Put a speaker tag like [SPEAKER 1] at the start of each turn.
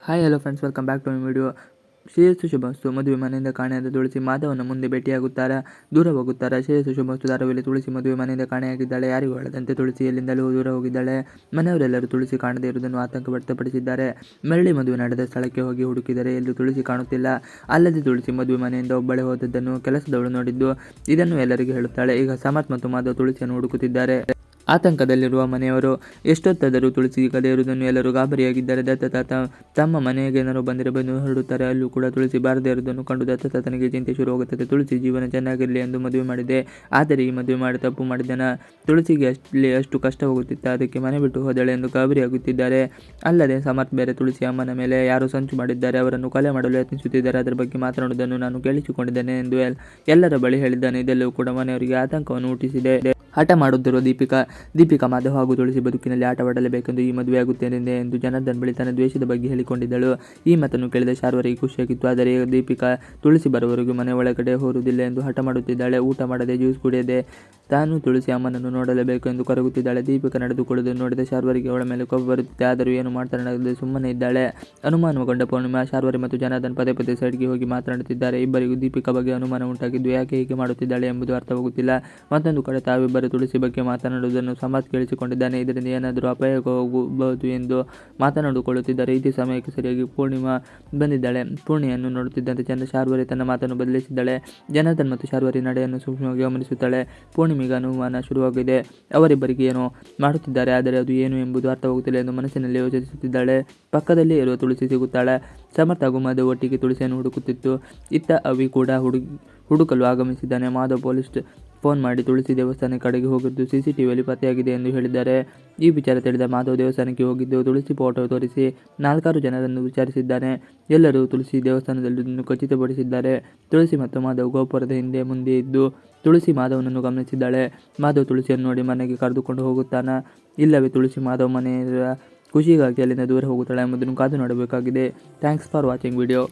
[SPEAKER 1] Hi hello friends, welcome back to my video. ಶ್ರೇಯಸ್ಸು ಶುಭಮಸ್ತು. ಮದುವೆ ಮನೆಯಿಂದ ಕಾಣೆಯಾದ ತುಳಸಿ ಮಾಧವನ ಮುಂದೆ ಭೇಟಿಯಾಗುತ್ತಾರಾ, ದೂರ ಹೋಗುತ್ತಾರಾ? ಶ್ರೇಯಸ್ಸು ಶುಭಮಸ್ತು ಧಾರಾವಾಹಿಯಲ್ಲಿ ತುಳಸಿ ಮದುವೆ ಮನೆಯಿಂದ ಕಾಣೆಯಾಗಿದ್ದಾಳೆ. ಯಾರಿಗೂ ಹೇಳದಂತೆ ತುಳಸಿ ಎಲ್ಲಿಂದಲೂ ದೂರ ಹೋಗಿದ್ದಾಳೆ. ಮನೆಯವರೆಲ್ಲರೂ ತುಳಸಿ ಕಾಣದೇ ಇರುವುದನ್ನು ಆತಂಕ ವ್ಯಕ್ತಪಡಿಸಿದ್ದಾರೆ. ಮರಳಿ ಮದುವೆ ನಡೆದ ಸ್ಥಳಕ್ಕೆ ಹೋಗಿ ಹುಡುಕಿದರೆ ಎಲ್ಲೂ ತುಳಸಿ ಕಾಣುತ್ತಿಲ್ಲ. ಅಲ್ಲದೆ ತುಳಸಿ ಮದುವೆ ಮನೆಯಿಂದ ಒಬ್ಬಳೇ ಹೋದದ್ದನ್ನು ಕೆಲಸದವಳು ನೋಡಿದ್ದು, ಇದನ್ನು ಎಲ್ಲರಿಗೂ ಹೇಳುತ್ತಾಳೆ. ಈಗ ಸಮರ್ಥ್ ಮತ್ತು ಮಾಧವ್ ತುಳಸಿಯನ್ನು ಹುಡುಕುತ್ತಿದ್ದಾರೆ. ಆತಂಕದಲ್ಲಿರುವ ಮನೆಯವರು ಎಷ್ಟೊತ್ತಾದರೂ ತುಳಸಿ ಸಿಗದೇ ಇರುವುದನ್ನು ಎಲ್ಲರೂ ಗಾಬರಿಯಾಗಿದ್ದಾರೆ. ದತ್ತತಾತ ತಮ್ಮ ಮನೆಗೆ ಏನಾರು ಬಂದಿರಬೇಕು ಹೊರಡುತ್ತಾರೆ. ಅಲ್ಲೂ ಕೂಡ ತುಳಸಿ ಬಾರದೇ ಇರುವುದನ್ನು ಕಂಡು ದತ್ತತಾತನಿಗೆ ಚಿಂತೆ ಶುರುವಾಗುತ್ತದೆ. ತುಳಸಿ ಜೀವನ ಚೆನ್ನಾಗಿರಲಿ ಎಂದು ಮದುವೆ ಮಾಡಿದೆ, ಆದರೆ ಈ ಮದುವೆ ಮಾಡಿ ತಪ್ಪು ಮಾಡಿದನ. ತುಳಸಿಗೆ ಅಷ್ಟು ಕಷ್ಟ ಹೋಗುತ್ತಿತ್ತ, ಅದಕ್ಕೆ ಮನೆ ಬಿಟ್ಟು ಹೋದಳೆ ಎಂದು ಗಾಬರಿಯಾಗುತ್ತಿದ್ದಾರೆ. ಅಲ್ಲದೆ ಸಮರ್ಥ್ ಬೇರೆ ತುಳಸಿ ಅಮ್ಮನ ಮೇಲೆ ಯಾರೋ ಸಂಚು ಮಾಡಿದ್ದಾರೆ, ಅವರನ್ನು ಕೊಲೆ ಮಾಡಲು ಯತ್ನಿಸುತ್ತಿದ್ದಾರೆ. ಅದರ ಬಗ್ಗೆ ಮಾತನಾಡುವುದನ್ನು ನಾನು ಕೇಳಿಸಿಕೊಂಡಿದ್ದೇನೆ ಎಂದು ಎಲ್ಲರ ಬಳಿ ಹೇಳಿದ್ದಾನೆ. ಇದೆಲ್ಲವೂ ಕೂಡ ಮನೆಯವರಿಗೆ ಆತಂಕವನ್ನು ಹುಟ್ಟಿಸಿದೆ. ಹಠ ಮಾಡುತ್ತಿರುವ ದೀಪಿಕಾ ಮಾಧವ್ ಹಾಗೂ ತುಳಸಿ ಬದುಕಿನಲ್ಲಿ ಆಟವಾಡಲೇಬೇಕೆಂದು ಈ ಮದುವೆಯಾಗುತ್ತೇನೆ ಎಂದು ಜನಾರ್ದನ್ ಬಳಿ ತನ್ನ ದ್ವೇಷದ ಬಗ್ಗೆ ಹೇಳಿಕೊಂಡಿದ್ದಳು. ಈ ಮಾತನ್ನು ಕೇಳಿದ ಶಾರ್ವರಿಗೆ ಖುಷಿಯಾಗಿತ್ತು. ಆದರೆ ದೀಪಿಕಾ ತುಳಸಿ ಬರುವವರೆಗೂ ಮನೆ ಒಳಗಡೆ ಹೋರುವುದಿಲ್ಲ ಎಂದು ಹಠ ಮಾಡುತ್ತಿದ್ದಾಳೆ. ಊಟ ಮಾಡದೆ, ಜ್ಯೂಸ್ ಕುಡಿಯದೆ ತಾನು ತುಳಸಿ ಅಮ್ಮನನ್ನು ನೋಡಲೇಬೇಕು ಎಂದು ಕೊರಗುತ್ತಿದ್ದಾಳೆ. ದೀಪಿಕಾ ನಡೆದುಕೊಳ್ಳುವುದನ್ನು ನೋಡಿದ ಶಾರ್ವರಿಗೆ ಅವಳ ಮೇಲೆ ಕೋಪ ಬರುತ್ತಿದೆ. ಆದರೂ ಏನು ಮಾತನಾಡದೆ ಸುಮ್ಮನೆ ಇದ್ದಾಳೆ. ಅನುಮಾನಗೊಂಡ ಪೂರ್ಣಿಮಾ, ಶಾರ್ವರಿ ಮತ್ತು ಜನಾರ್ದನ್ ಪದೇ ಪದೇ ಸೈಡ್ಗೆ ಹೋಗಿ ಮಾತನಾಡುತ್ತಿದ್ದಾರೆ. ಇಬ್ಬರಿಗೂ ದೀಪಿಕಾ ಬಗ್ಗೆ ಅನುಮಾನ ಉಂಟಾಗಿದ್ದು, ಯಾಕೆ ಹೀಗೆ ಮಾಡುತ್ತಿದ್ದಾಳೆ ಎಂಬುದು ಅರ್ಥವಾಗುತ್ತಿಲ್ಲ. ಮತ್ತೊಂದು ಕಡೆ ತಾವಿಬ್ಬರು ತುಳಸಿ ಬಗ್ಗೆ ಮಾತನಾಡುವುದನ್ನು ಸಮರ್ಥ್ ಕೇಳಿಸಿಕೊಂಡಿದ್ದಾನೆ. ಇದರಿಂದ ಏನಾದರೂ ಅಪಾಯವಾಗಬಹುದು ಎಂದು ಮಾತನಾಡಿಕೊಳ್ಳುತ್ತಿದ್ದಾರೆ. ಇದೇ ಸಮಯಕ್ಕೆ ಸರಿಯಾಗಿ ಪೂರ್ಣಿಮಾ ಬಂದಿದ್ದಾಳೆ. ಪೂರ್ಣಿಯನ್ನು ನೋಡುತ್ತಿದ್ದಂತೆ ಶಾರ್ವರಿ ತನ್ನ ಮಾತನ್ನು ಬದಲಿಸಿದ್ದಾಳೆ. ಜನಾರ್ದನ್ ಮತ್ತು ಶಾರ್ವರಿ ನಡೆಯನ್ನು ಸೂಕ್ಷ್ಮವಾಗಿ ಗಮನಿಸುತ್ತಾಳೆ. ಪೂರ್ಣಿಮೆಗೆ ಅನುಮಾನ ಶುರುವಾಗಿದೆ. ಅವರಿಬ್ಬರಿಗೆ ಏನೋ ಮಾಡುತ್ತಿದ್ದಾರೆ, ಆದರೆ ಅದು ಏನು ಎಂಬುದು ಅರ್ಥವಾಗುತ್ತಿಲ್ಲ ಎಂದು ಮನಸ್ಸಿನಲ್ಲಿ ಯೋಚಿಸುತ್ತಿದ್ದಾಳೆ. ಪಕ್ಕದಲ್ಲೇ ಇರುವ ತುಳಸಿ ಸಿಗುತ್ತಾಳೆ. ಸಮರ್ಥ್ ಹಾಗೂ ಮಾಧವ್ ಒಟ್ಟಿಗೆ ತುಳಸಿಯನ್ನು ಹುಡುಕುತ್ತಿತ್ತು. ಇತ್ತ ಅವಿ ಕೂಡ ಹುಡುಕಲು ಆಗಮಿಸಿದ್ದಾನೆ. ಮಾಧವ್ ಪೊಲೀಸ್ ಫೋನ್ ಮಾಡಿ ತುಳಸಿ ದೇವಸ್ಥಾನ ಕಡೆಗೆ ಹೋಗಿದ್ದು CCTVಯಲ್ಲಿ ಪತ್ತೆಯಾಗಿದೆ ಎಂದು ಹೇಳಿದ್ದಾರೆ. ಈ ವಿಚಾರ ತಿಳಿದ ಮಾಧವ್ ದೇವಸ್ಥಾನಕ್ಕೆ ಹೋಗಿದ್ದು ತುಳಸಿ ಫೋಟೋ ತೋರಿಸಿ 4-6 ಜನರನ್ನು ವಿಚಾರಿಸಿದ್ದಾನೆ. ಎಲ್ಲರೂ ತುಳಸಿ ದೇವಸ್ಥಾನದಲ್ಲಿರುವುದನ್ನು ಖಚಿತಪಡಿಸಿದ್ದಾರೆ. ತುಳಸಿ ಮತ್ತು ಮಾಧವ್ ಗೋಪುರದ ಹಿಂದೆ ಮುಂದೆ ಇದ್ದು ತುಳಸಿ ಮಾಧವನನ್ನು ಗಮನಿಸಿದ್ದಾಳೆ. ಮಾಧವ್ ತುಳಸಿಯನ್ನು ನೋಡಿ ಮನೆಗೆ ಕರೆದುಕೊಂಡು ಹೋಗುತ್ತಾನಾ, ಇಲ್ಲವೇ ತುಳಸಿ ಮಾಧವ್ ಮನೆಯ ಖುಷಿಗಾಗಿ ಅಲ್ಲಿಂದ ದೂರ ಹೋಗುತ್ತಾಳೆ ಎಂಬುದನ್ನು ಕಾದು ನೋಡಬೇಕಾಗಿದೆ. Thanks for watching video.